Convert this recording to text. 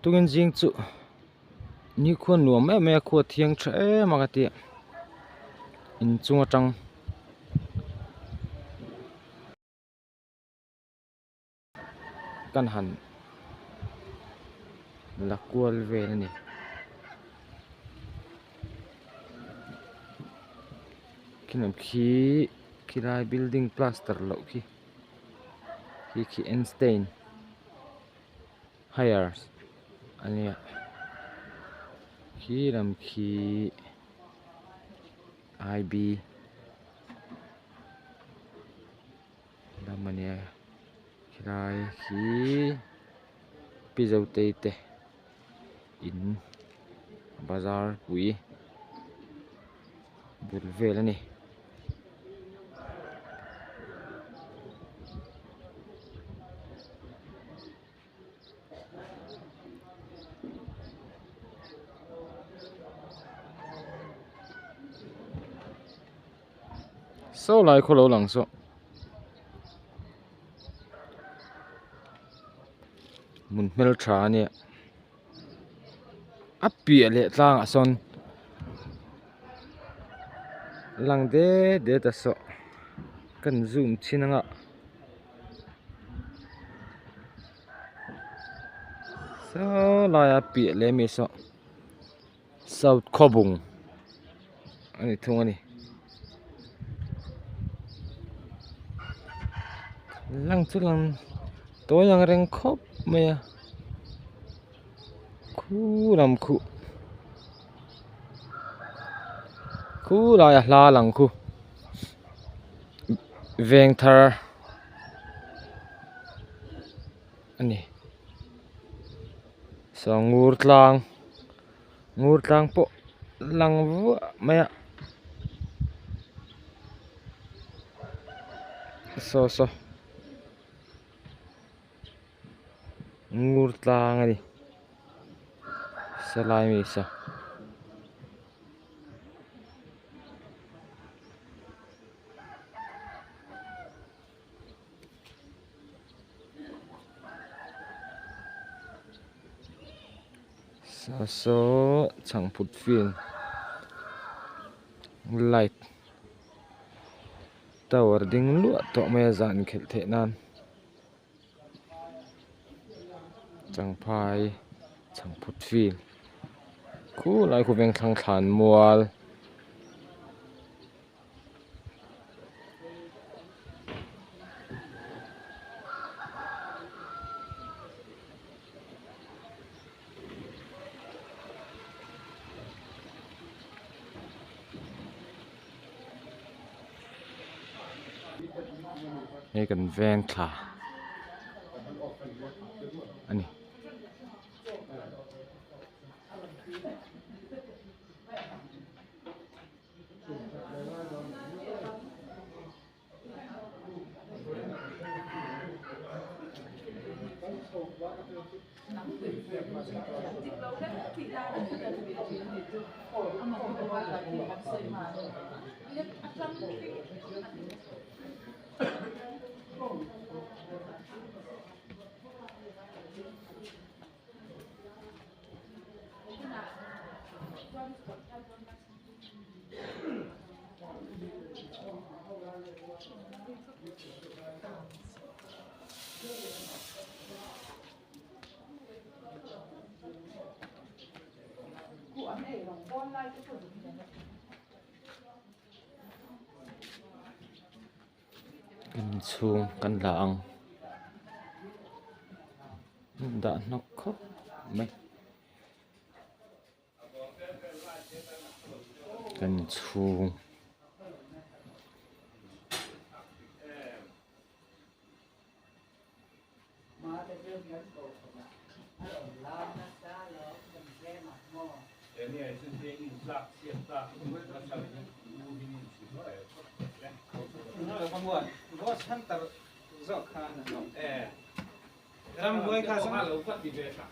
tungin jing chu ni khuan nuam me khu thiang tha ma ka ti in chunga tang kan han lakwal ve ni kinam kirai building plaster lo ki Einstein hires ania ram IB lamania kirai pizau te in bazar pui bul vel ani so lai kho lo lang so mun mel tha ni api le tlang a son lang de ta so kan zoom chinanga so lai api le mi so south khobung ani thung ani lang chu lang to yang reng khop me khu ram khu lai hla lang khu veng thar ani so ngur tlang po lang vu maya so ngur tlang ani salai mi sa so chang phut fin light tower ding lu to me zan khel the nan chang phai chang phut fin khu lai khu veng thang than mualนี่กันแวนค่ะอันนี้กันชูกันหลังด่านนกคบไม่กันชูRam boy ka sa lo phát bị về cả.